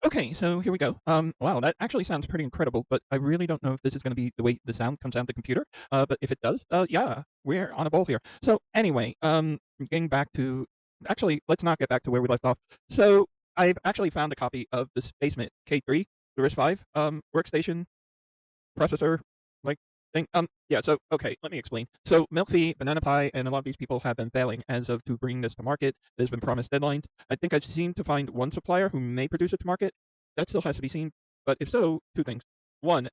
Okay, so here we go. Wow, that actually sounds pretty incredible, but I really don't know if this is going to be the way the sound comes out the computer. But if it does, yeah, we're on a ball here. So anyway, getting back to actually, let's not get back to where we left off. So I've actually found a copy of the Spacemate K3, the RISC-V workstation processor like thing. Yeah. So okay, let me explain. So Milkfee, Banana Pie, and a lot of these people have been failing as of to bring this to market. There's been promised deadlines. I think I've seemed to find one supplier who may produce it to market. That still has to be seen. But if so, two things. One,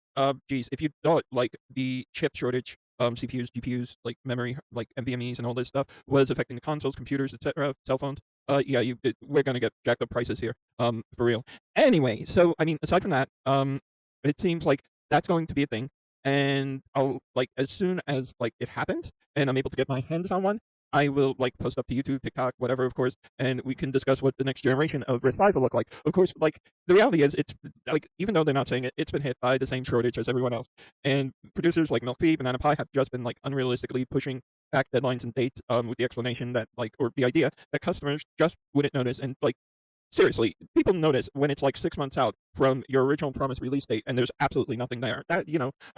geez, if you thought like the chip shortage, CPUs, GPUs, like memory, like NVMe's and all this stuff was affecting the consoles, computers, etc., cell phones. Yeah, we're gonna get jacked up prices here, for real. Anyway, so I mean, aside from that, it seems like that's going to be a thing, and I'll like, as soon as, like, it happens and I'm able to get my hands on one, I will, like, post up to YouTube, TikTok, whatever, of course, and we can discuss what the next generation of RISC-V will look like. Of course, like, the reality is it's like, even though they're not saying it, it's been hit by the same shortage as everyone else, and producers like Milkfeed, Banana Pie have just been, like, unrealistically pushing back deadlines and dates, with the explanation that, like, or the idea that customers just wouldn't notice, and, like, seriously, people notice when it's like 6 months out from your original promised release date and there's absolutely nothing there. I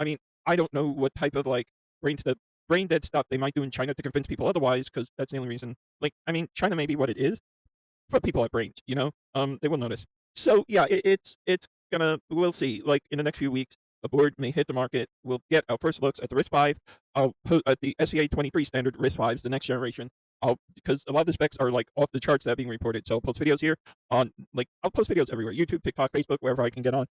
mean, I don't know what type of, like, brain dead brain dead stuff they might do in China to convince people otherwise, because that's the only reason. Like, I mean, China may be what it is, but people have brains, they will notice. So, yeah, it's gonna we'll see, like, in the next few weeks, a board may hit the market. We'll get our first looks at the RISC-V. I'll put at the SEA 23 standard RISC-Vs, the next generation. Because a lot of the specs are, like, off the charts that are being reported, so I'll post videos here I'll post videos everywhere, YouTube, TikTok, Facebook, wherever I can get on,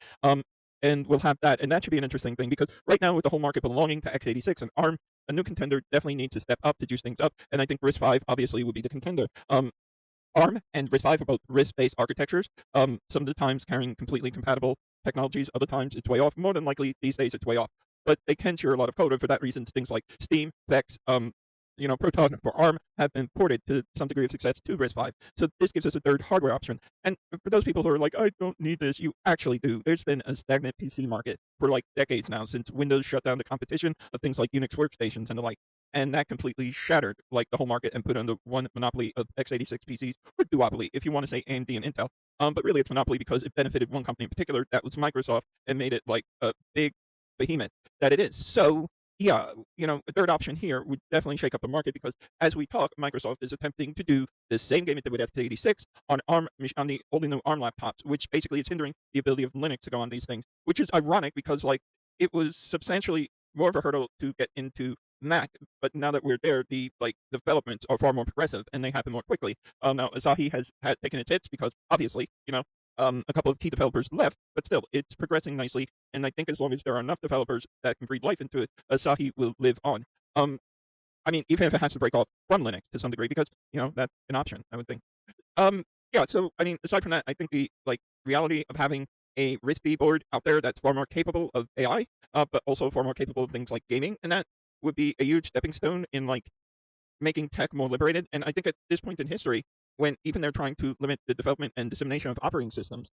and we'll have that, and that should be an interesting thing because right now with the whole market belonging to x86 and ARM, a new contender definitely needs to step up to juice things up, and I think RISC-V obviously would be the contender. ARM and RISC-V are both RISC-based architectures, some of the times carrying completely compatible technologies, other times it's way off. More than likely, these days, it's way off. But they can share a lot of code, and for that reason, things like Steam, Vex, Proton for ARM have been ported to some degree of success to RISC-V. So this gives us a third hardware option. And for those people who are like, I don't need this, you actually do. There's been a stagnant PC market for like decades now since Windows shut down the competition of things like Unix workstations and the like. And that completely shattered like the whole market and put under one monopoly of x86 PCs, or duopoly if you want to say AMD and Intel. But really, it's monopoly because it benefited one company in particular, that was Microsoft, and made it like a big behemoth that it is. So yeah, a third option here would definitely shake up the market because as we talk, Microsoft is attempting to do the same game it did with x86 on ARM on the all the new ARM laptops, which basically is hindering the ability of Linux to go on these things, which is ironic because like it was substantially more of a hurdle to get into Mac, but now that we're there, the like developments are far more progressive and they happen more quickly. Now Asahi has had taken its hits because obviously, a couple of key developers left, but still, it's progressing nicely. And I think as long as there are enough developers that can breathe life into it, Asahi will live on. Um, I mean, even if it has to break off from Linux to some degree, because that's an option, I would think. Yeah. So I mean, aside from that, I think the like reality of having a RISC-V board out there that's far more capable of AI, but also far more capable of things like gaming, and that would be a huge stepping stone in like making tech more liberated. And I think at this point in history, when even they're trying to limit the development and dissemination of operating systems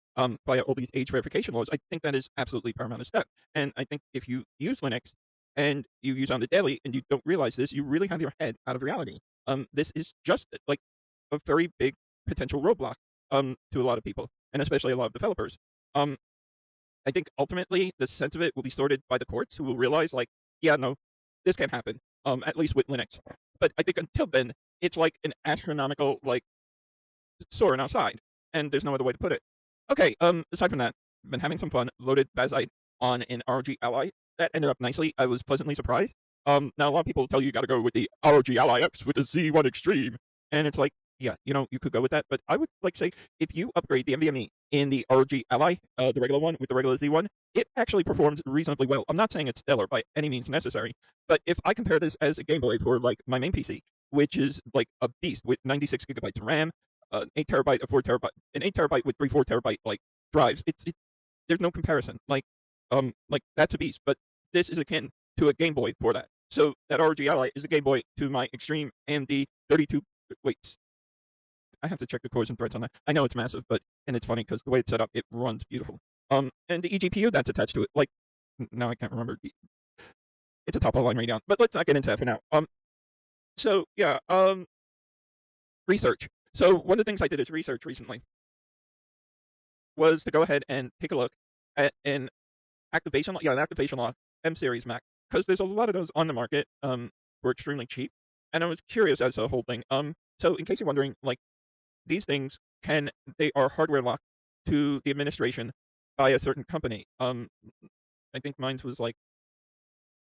via all these age verification laws, I think that is absolutely paramount step. And I think if you use Linux and you use on the daily and you don't realize this, you really have your head out of reality. This is just like a very big potential roadblock to a lot of people, and especially a lot of developers. Um, I think ultimately the sense of it will be sorted by the courts who will realize like, yeah, no, this can't happen. At least with Linux. But I think until then, it's like an astronomical like soaring outside, and there's no other way to put it. Okay, aside from that, I've been having some fun. Loaded Bazite on an ROG Ally. That ended up nicely. I was pleasantly surprised. Now a lot of people tell you got to go with the ROG Ally X with the Z1 Extreme, and it's like, yeah, you could go with that, but I would like say if you upgrade the NVMe in the ROG Ally, the regular one with the regular Z1, it actually performs reasonably well. I'm not saying it's stellar by any means necessary, but if I compare this as a Game Boy for like my main PC, which is like a beast with 96 gigabytes of RAM, 8 terabyte, a 4 terabyte, an 8 terabyte with three 4 terabyte like drives. There's no comparison. Like that's a beast. But this is akin to a Game Boy for that. So that ROG Ally is a Game Boy to my Extreme AMD 32. Wait, I have to check the cores and threads on that. I know it's massive, but and it's funny because the way it's set up, it runs beautiful. And the eGPU that's attached to it, like now I can't remember. It's a top of the line Radeon, but let's not get into that for now. So yeah, research. So one of the things I did is research recently. was to go ahead and take a look at an activation lock M series Mac, because there's a lot of those on the market for extremely cheap, and I was curious as to the whole thing. So in case you're wondering, like these things they are hardware locked to the administration by a certain company. I think mine was like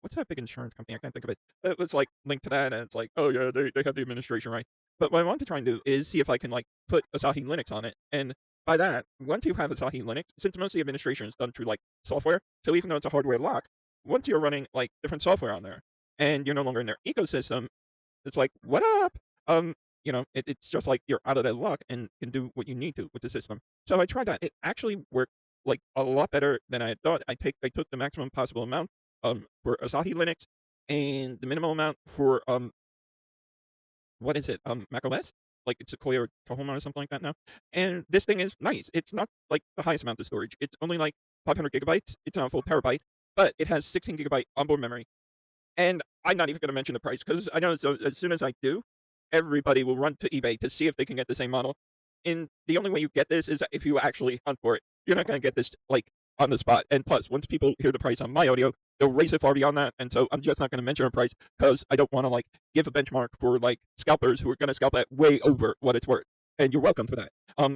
what's that big insurance company? I can't think of it. It was like linked to that, and it's like, oh yeah, they have the administration right. But what I want to try and do is see if I can like put Asahi Linux on it, and by that, once you have Asahi Linux, since most of the administration is done through like software, so even though it's a hardware lock, once you're running like different software on there, and you're no longer in their ecosystem, it's like, what up? Um, it's just like you're out of that lock and can do what you need to with the system. So I tried that. It actually worked like a lot better than I had thought. I took the maximum possible amount for Asahi Linux and the minimal amount for what is it? Mac OS? Like it's Sequoia or Tahoma or something like that now. And this thing is nice. It's not like the highest amount of storage. It's only like 500 gigabytes. It's not a full terabyte, but it has 16 gigabyte onboard memory. And I'm not even going to mention the price because I know as soon as I do, everybody will run to eBay to see if they can get the same model. And the only way you get this is if you actually hunt for it. You're not going to get this like on the spot. And plus, once people hear the price on my audio, they'll raise it far beyond that. And so I'm just not going to mention a price because I don't want to like give a benchmark for like scalpers who are going to scalp at way over what it's worth. And you're welcome for that.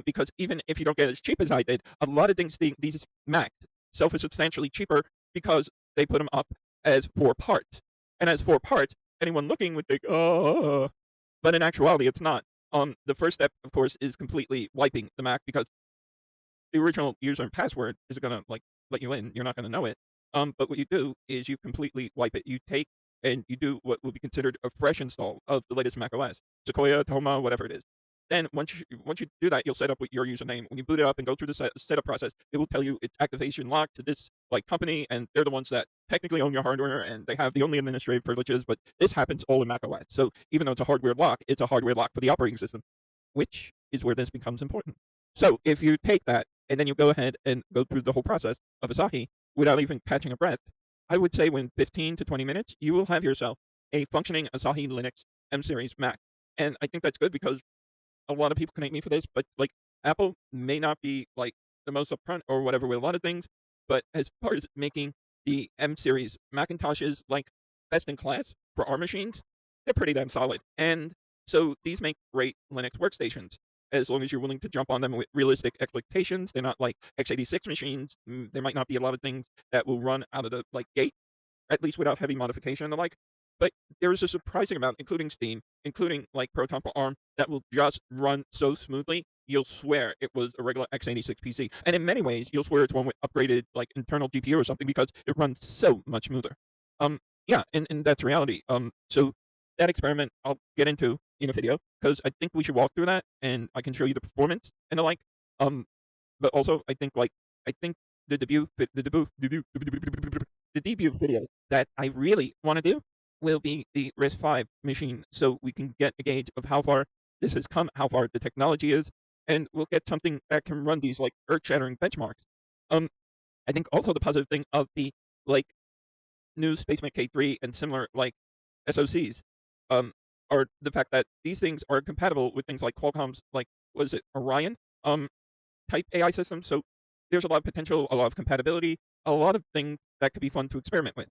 Because even if you don't get as cheap as I did, a lot of things these Macs sell for substantially cheaper because they put them up as 4 parts. And as 4 parts, anyone looking would think, oh, but in actuality, it's not. The first step, of course, is completely wiping the Mac because the original user and password is gonna like let you in. You're not gonna know it. But what you do is you completely wipe it. You take and you do what will be considered a fresh install of the latest Mac OS, Sequoia, Toma, whatever it is. Then once you do that, you'll set up with your username. When you boot it up and go through the setup process, it will tell you it's activation locked to this like company, and they're the ones that technically own your hardware, and they have the only administrative privileges. But this happens all in Mac OS. So even though it's a hardware lock, it's a hardware lock for the operating system, which is where this becomes important. So if you take that and then you go ahead and go through the whole process of Asahi without even catching a breath, I would say within 15 to 20 minutes, you will have yourself a functioning Asahi Linux M series Mac. And I think that's good because a lot of people can hate me for this, but like Apple may not be like the most upfront or whatever with a lot of things, but as far as making the M series Macintoshes like best in class for our machines, they're pretty damn solid. And so these make great Linux workstations as long as you're willing to jump on them with realistic expectations. They're not like x86 machines. There might not be a lot of things that will run out of the like gate, at least without heavy modification and the like. But there is a surprising amount, including Steam, including like Proton for ARM, that will just run so smoothly, you'll swear it was a regular x86 PC. And in many ways, you'll swear it's one with upgraded like internal GPU or something because it runs so much smoother. Yeah, and that's reality. So that experiment I'll get into in a video because I think we should walk through that and I can show you the performance and the like. Um, but also I think the debut video that I really want to do will be the RISC 5 machine, so we can get a gauge of how far this has come, how far the technology is, and we'll get something that can run these like earth-shattering benchmarks. Um, I think also the positive thing of the like new SpaceMate K3 and similar like SoCs um, are the fact that these things are compatible with things like Qualcomm's like was it Orion type AI system. So there's a lot of potential, a lot of compatibility, a lot of things that could be fun to experiment with.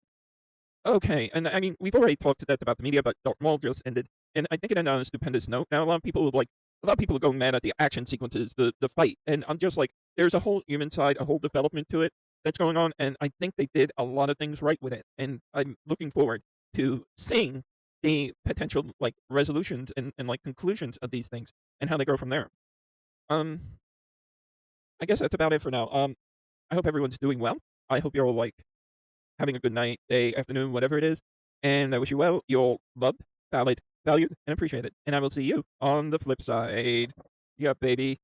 Okay, and I mean we've already talked to death about the media, but Dark Maul just ended, and I think it ended on a stupendous note. Now a lot of people are going mad at the action sequences, the fight, and I'm just like, there's a whole human side, a whole development to it that's going on, and I think they did a lot of things right with it, and I'm looking forward to seeing the potential like resolutions and like conclusions of these things and how they go from there. Um, I guess that's about it for now. I hope everyone's doing well. I hope you're all like having a good night, day, afternoon, whatever it is. And I wish you well. You're loved, valued, and appreciated. And I will see you on the flip side. Yeah, baby.